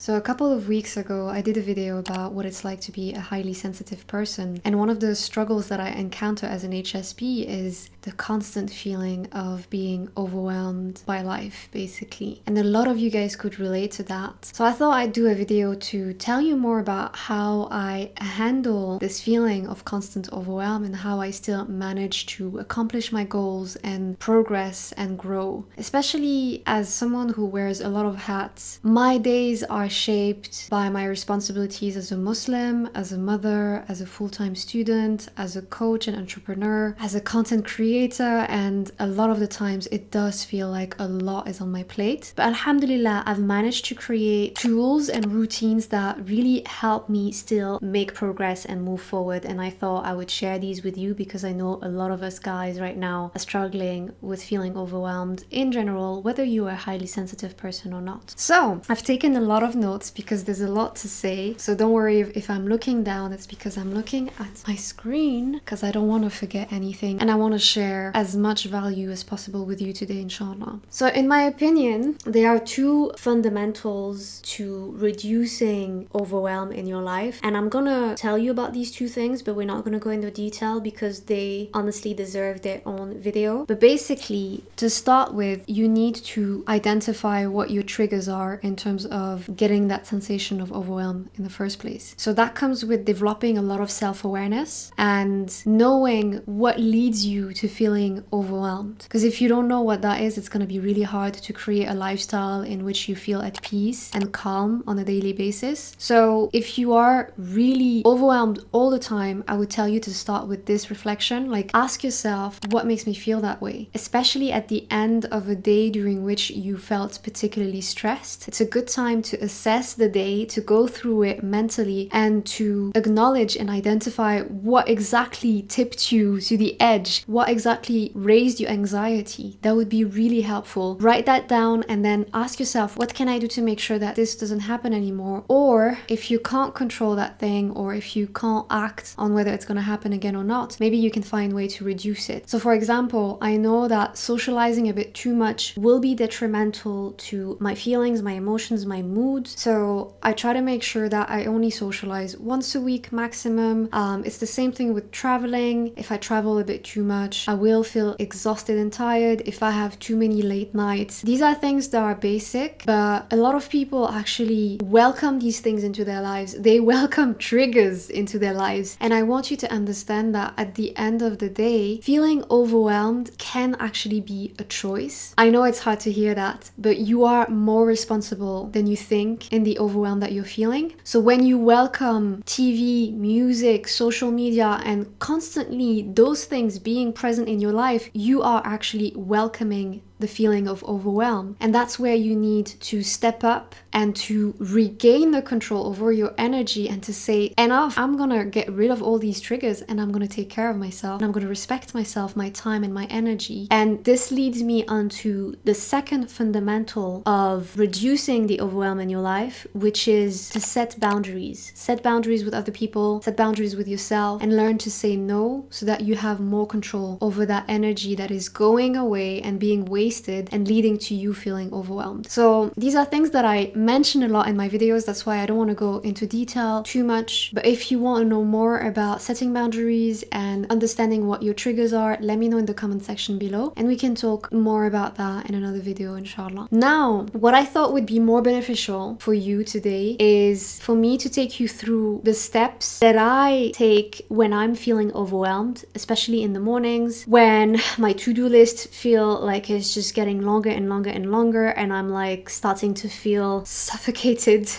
So a couple of weeks ago, I did a video about what it's like to be a highly sensitive person. And one of the struggles that I encounter as an HSP is the constant feeling of being overwhelmed by life, basically. And a lot of you guys could relate to that. So I thought I'd do a video to tell you more about how I handle this feeling of constant overwhelm and how I still manage to accomplish my goals and progress and grow. Especially as someone who wears a lot of hats, my days are shaped by my responsibilities as a Muslim, as a mother, as a full-time student, as a coach and entrepreneur, as a content creator, and a lot of the times it does feel like a lot is on my plate. But alhamdulillah, I've managed to create tools and routines that really help me still make progress and move forward, and I thought I would share these with you because I know a lot of us guys right now are struggling with feeling overwhelmed in general, whether you are a highly sensitive person or not. So I've taken a lot of notes because there's a lot to say, so don't worry if I'm looking down, it's because I'm looking at my screen because I don't want to forget anything and I want to share as much value as possible with you today, inshallah. So in my opinion, there are two fundamentals to reducing overwhelm in your life, and I'm gonna tell you about these two things, but we're not gonna go into detail because they honestly deserve their own video. But basically, to start with, you need to identify what your triggers are in terms of getting that sensation of overwhelm in the first place. So that comes with developing a lot of self-awareness and knowing what leads you to feeling overwhelmed. Because if you don't know what that is, it's going to be really hard to create a lifestyle in which you feel at peace and calm on a daily basis. So if you are really overwhelmed all the time, I would tell you to start with this reflection. Like, ask yourself, what makes me feel that way? Especially at the end of a day during which you felt particularly stressed. It's a good time to assess the day, to go through it mentally, and to acknowledge and identify what exactly tipped you to the edge, what exactly raised your anxiety. That would be really helpful. Write that down and then ask yourself, what can I do to make sure that this doesn't happen anymore? Or if you can't control that thing, or if you can't act on whether it's going to happen again or not, maybe you can find a way to reduce it. So for example, I know that socializing a bit too much will be detrimental to my feelings, my emotions, my mood. So I try to make sure that I only socialize once a week maximum. It's the same thing with traveling. If I travel a bit too much, I will feel exhausted and tired if I have too many late nights. These are things that are basic, but a lot of people actually welcome these things into their lives. They welcome triggers into their lives. And I want you to understand that at the end of the day, feeling overwhelmed can actually be a choice. I know it's hard to hear that, but you are more responsible than you think in the overwhelm that you're feeling. So when you welcome TV, music, social media, and constantly those things being present in your life, you are actually welcoming the feeling of overwhelm. And that's where you need to step up and to regain the control over your energy and to say, enough, I'm gonna get rid of all these triggers and I'm gonna take care of myself and I'm gonna respect myself, my time and my energy. And this leads me onto the second fundamental of reducing the overwhelm in your life, which is to set boundaries. Set boundaries with other people, set boundaries with yourself, and learn to say no so that you have more control over that energy that is going away and being wasted and leading to you feeling overwhelmed. So these are things that I mention a lot in my videos. That's why I don't want to go into detail too much. But if you want to know more about setting boundaries and understanding what your triggers are, let me know in the comment section below and we can talk more about that in another video, inshallah. Now, what I thought would be more beneficial for you today is for me to take you through the steps that I take when I'm feeling overwhelmed, especially in the mornings when my to-do list feel like it's just getting longer and longer and longer, and I'm like starting to feel suffocated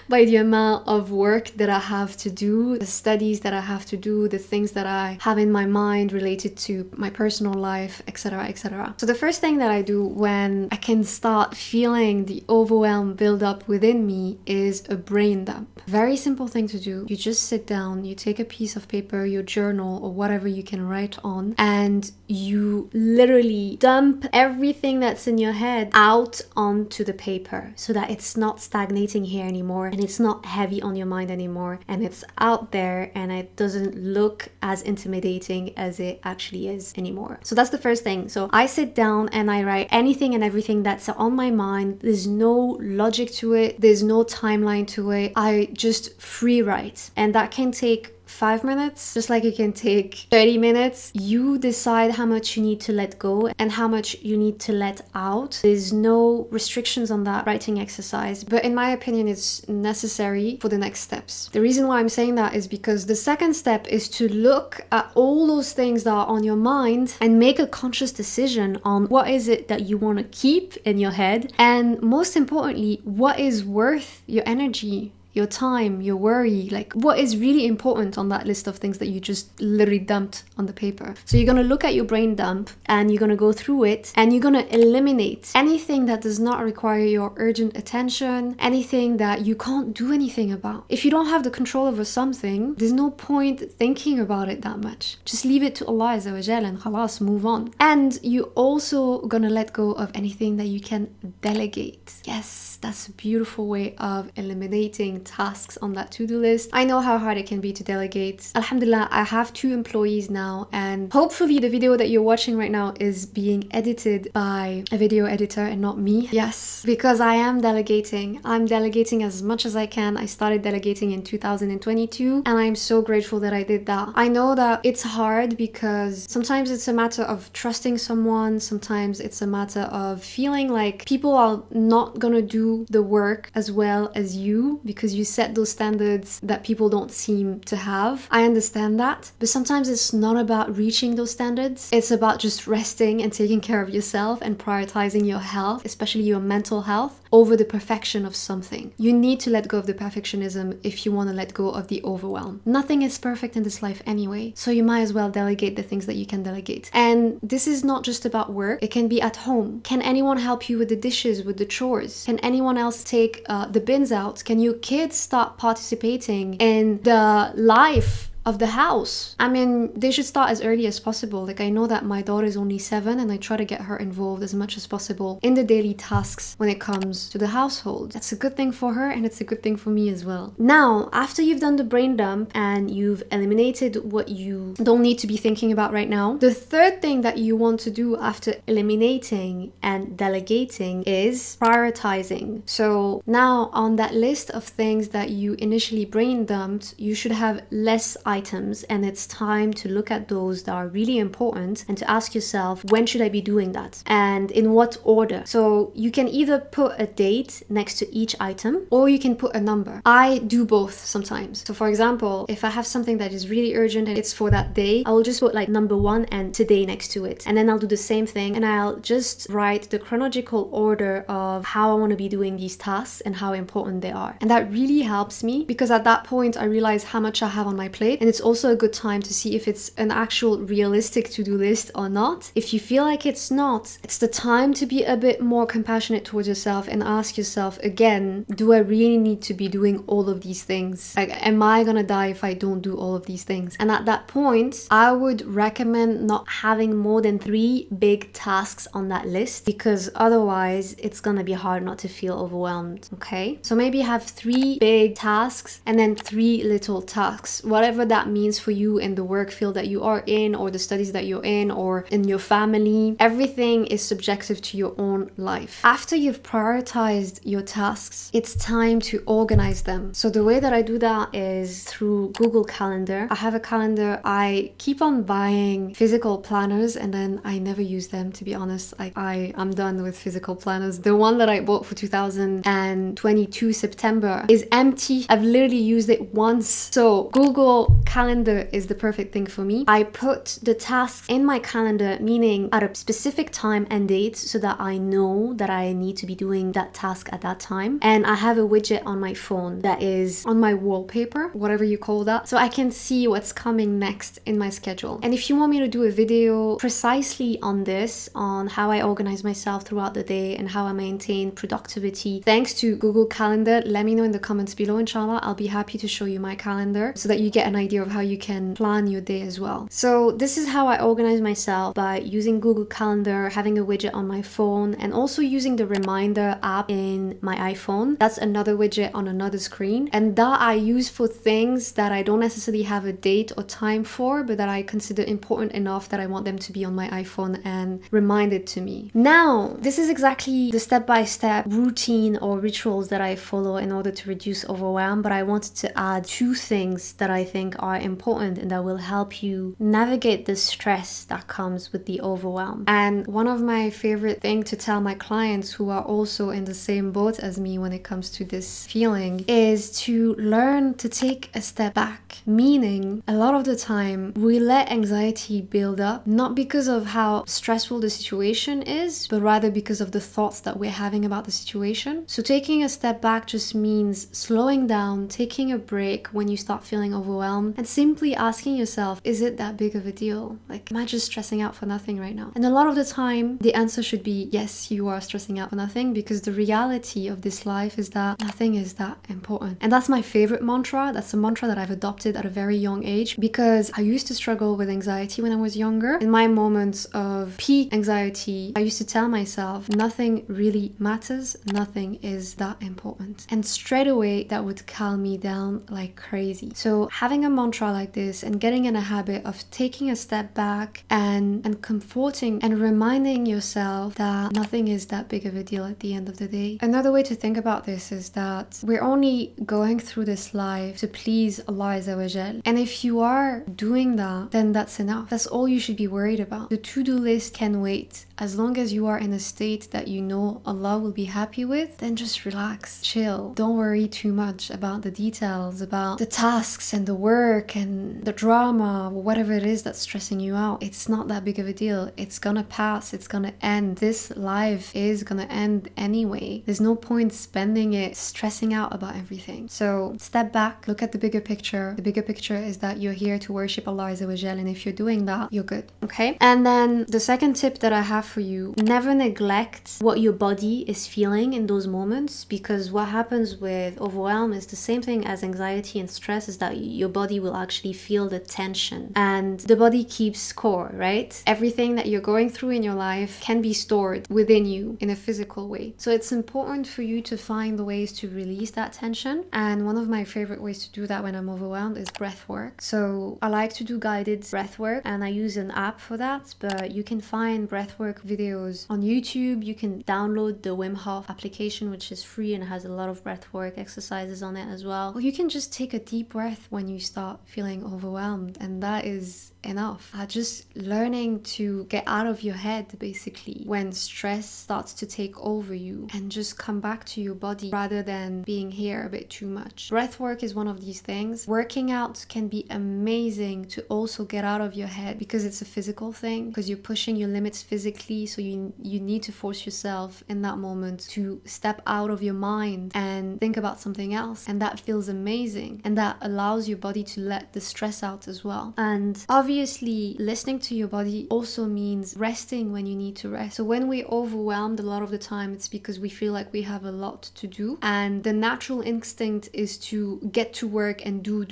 by the amount of work that I have to do, the studies that I have to do, the things that I have in my mind related to my personal life, etc., etc. So the first thing that I do when I can start feeling the overwhelm build up within me is a brain dump. Very simple thing to do. You just sit down, you take a piece of paper, your journal or whatever you can write on, and you literally dump every everything that's in your head out onto the paper so that it's not stagnating here anymore and it's not heavy on your mind anymore, and it's out there and it doesn't look as intimidating as it actually is anymore. So that's the first thing. So I sit down and I write anything and everything that's on my mind. There's no logic to it, there's no timeline to it. I just free write, and that can take 5 minutes, just like it can take 30 minutes. You decide how much you need to let go and how much you need to let out. There's no restrictions on that writing exercise, but in my opinion, it's necessary for the next steps. The reason why I'm saying that is because the second step is to look at all those things that are on your mind and make a conscious decision on what is it that you want to keep in your head, and most importantly, what is worth your energy, your time, your worry, like what is really important on that list of things that you just literally dumped on the paper. So you're going to look at your brain dump and you're going to go through it and you're going to eliminate anything that does not require your urgent attention, anything that you can't do anything about. If you don't have the control over something, there's no point thinking about it that much. Just leave it to Allah Azza wa Jal and khalas, move on. And you also going to let go of anything that you can delegate. Yes, that's a beautiful way of eliminating tasks on that to-do list. I know how hard it can be to delegate. Alhamdulillah, I have 2 employees now, and hopefully the video that you're watching right now is being edited by a video editor and not me. Yes, because I am delegating. I'm delegating as much as I can. I started delegating in 2022 and I'm so grateful that I did that. I know that it's hard because sometimes it's a matter of trusting someone, sometimes it's a matter of feeling like people are not gonna do the work as well as you because you set those standards that people don't seem to have. I understand that, but sometimes it's not about reaching those standards. It's about just resting and taking care of yourself and prioritizing your health, especially your mental health, over the perfection of something. You need to let go of the perfectionism if you want to let go of the overwhelm. Nothing is perfect in this life anyway, so you might as well delegate the things that you can delegate. And this is not just about work, it can be at home. Can anyone help you with the dishes, with the chores? Can anyone else take the bins out? Can your kids start participating in the life of the house? I mean, they should start as early as possible. Like, I know that my daughter is only 7 and I try to get her involved as much as possible in the daily tasks when it comes to the household. That's a good thing for her and it's a good thing for me as well. Now, after you've done the brain dump and you've eliminated what you don't need to be thinking about right now, the third thing that you want to do after eliminating and delegating is prioritizing. So now on that list of things that you initially brain dumped, you should have less items, and it's time to look at those that are really important and to ask yourself, when should I be doing that and in what order? So you can either put a date next to each item or you can put a number. I do both sometimes. So for example, if I have something that is really urgent and it's for that day, I'll just put like number 1 and today next to it, and then I'll do the same thing and I'll just write the chronological order of how I want to be doing these tasks and how important they are. And that really helps me because at that point I realize how much I have on my plate. And it's also a good time to see if it's an actual realistic to-do list or not. If you feel like it's not, it's the time to be a bit more compassionate towards yourself and ask yourself again, do I really need to be doing all of these things? Like, am I gonna die if I don't do all of these things? And at that point, I would recommend not having more than 3 big tasks on that list, because otherwise it's gonna be hard not to feel overwhelmed, okay? So maybe have 3 big tasks and then 3 little tasks, whatever that means for you in the work field that you are in, or the studies that you're in, or in your family. Everything is subjective to your own life. After you've prioritized your tasks, it's time to organize them. So the way that I do that is through Google Calendar. I have a calendar. I keep on buying physical planners and then I never use them, to be honest. I'm done with physical planners. The one that I bought for 2022 September is empty. I've literally used it once. So Google Calendar is the perfect thing for me. I put the tasks in my calendar, meaning at a specific time and date, so that I know that I need to be doing that task at that time. And I have a widget on my phone that is on my wallpaper, whatever you call that, so I can see what's coming next in my schedule. And if you want me to do a video precisely on this, on how I organize myself throughout the day and how I maintain productivity thanks to Google Calendar, let me know in the comments below, inshallah. I'll be happy to show you my calendar so that you get an idea idea of how you can plan your day as well. So this is how I organize myself, by using Google Calendar, having a widget on my phone, and also using the reminder app in my iPhone. That's another widget on another screen, and that I use for things that I don't necessarily have a date or time for, but that I consider important enough that I want them to be on my iPhone and reminded to me. Now, this is exactly the step-by-step routine or rituals that I follow in order to reduce overwhelm, but I wanted to add 2 things that I think are important and that will help you navigate the stress that comes with the overwhelm. And one of my favorite things to tell my clients who are also in the same boat as me when it comes to this feeling is to learn to take a step back. Meaning, a lot of the time we let anxiety build up, not because of how stressful the situation is, but rather because of the thoughts that we're having about the situation. So taking a step back just means slowing down, taking a break when you start feeling overwhelmed, and simply asking yourself, is it that big of a deal? Like, am I just stressing out for nothing right now? And a lot of the time, the answer should be yes, you are stressing out for nothing, because the reality of this life is that nothing is that important. And that's my favorite mantra. That's a mantra that I've adopted at a very young age, because I used to struggle with anxiety when I was younger. In my moments of peak anxiety, I used to tell myself, nothing really matters, nothing is that important. And straight away, that would calm me down like crazy. So having a mantra like this and getting in a habit of taking a step back and comforting and reminding yourself that nothing is that big of a deal at the end of the day. Another way to think about this is that we're only going through this life to please Allah Azza wa Jal. And if you are doing that, then that's enough. That's all you should be worried about. The to-do list can wait. As long as you are in a state that you know Allah will be happy with, then just relax, chill. Don't worry too much about the details, about the tasks and the work and the drama, or whatever it is that's stressing you out. It's not that big of a deal. It's gonna pass. It's gonna end. This life is gonna end anyway. There's no point spending it stressing out about everything. So step back, look at the bigger picture. The bigger picture is that you're here to worship Allah Azza wa Jal, and if you're doing that, you're good. Okay? And then the second tip that I have for you, never neglect what your body is feeling in those moments, because what happens with overwhelm is the same thing as anxiety and stress, is that your body will actually feel the tension, and the body keeps score, right? Everything that you're going through in your life can be stored within you in a physical way. So it's important for you to find the ways to release that tension, and one of my favorite ways to do that when I'm overwhelmed is breath work. So I like to do guided breath work, and I use an app for that, but you can find breathwork videos on YouTube. You can download the Wim Hof application, which is free and has a lot of breathwork exercises on it as well. Or you can just take a deep breath when you start feeling overwhelmed, and that is enough. Just learning to get out of your head basically when stress starts to take over you, and just come back to your body rather than being here a bit too much. Breath work is one of these things. Working out can be amazing to also get out of your head, because it's a physical thing, because you're pushing your limits physically, so you need to force yourself in that moment to step out of your mind and think about something else, and that feels amazing, and that allows your body to let the stress out as well. And obviously, listening to your body also means resting when you need to rest. So when we're overwhelmed, a lot of the time it's because we feel like we have a lot to do, and the natural instinct is to get to work and do,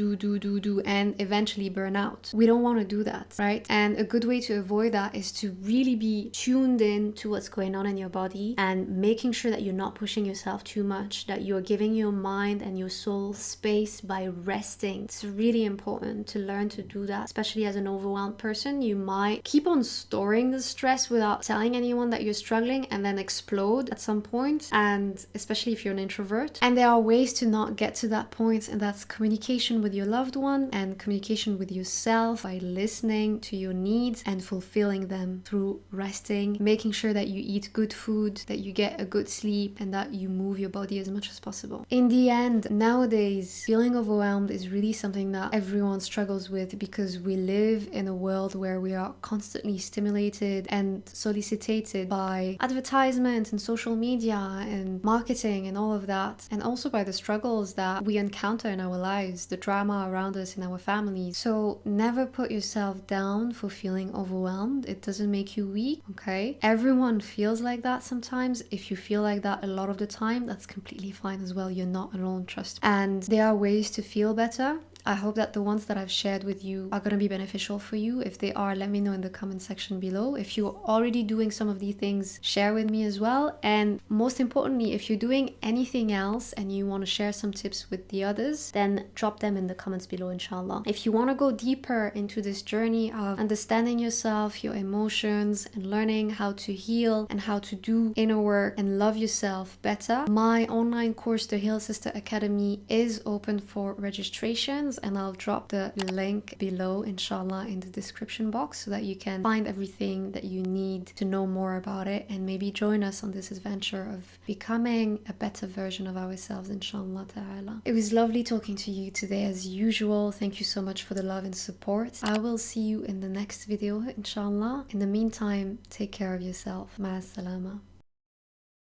and eventually burn out. We don't want to do that, right? And a good way to avoid that is to really be tuned in to what's going on in your body, and making sure that you're not pushing yourself too much, that you're giving your mind and your soul space by resting. It's really important to learn to do that, especially as an overwhelmed person. You might keep on storing the stress without telling anyone that you're struggling, and then explode at some point, and especially if you're an introvert. And there are ways to not get to that point, and that's communication with your loved one and communication with yourself by listening to your needs and fulfilling them through resting, making sure that you eat good food, that you get a good sleep, and that you move your body as much as possible. In the end, nowadays, feeling overwhelmed is really something that everyone struggles with, because we live in a world where we are constantly stimulated and solicited by advertisements and social media and marketing and all of that, and also by the struggles that we encounter in our lives, the drama around us in our families. So never put yourself down for feeling overwhelmed. It doesn't make you weak, okay? Everyone feels like that sometimes. If you feel like that a lot of the time, that's completely fine as well. You're not alone, trust me. And there are ways to feel better. I hope that the ones that I've shared with you are going to be beneficial for you. If they are, let me know in the comment section below. If you're already doing some of these things, share with me as well. And most importantly, if you're doing anything else and you want to share some tips with the others, then drop them in the comments below, inshallah. If you want to go deeper into this journey of understanding yourself, your emotions, and learning how to heal and how to do inner work and love yourself better, my online course, the Heal Sister Academy, is open for registrations, and I'll drop the link below, inshallah, in the description box so that you can find everything that you need to know more about it and maybe join us on this adventure of becoming a better version of ourselves, inshallah ta'ala. It was lovely talking to you today as usual. Thank you so much for the love and support. I will see you in the next video, inshallah. In the meantime, take care of yourself. Ma salama.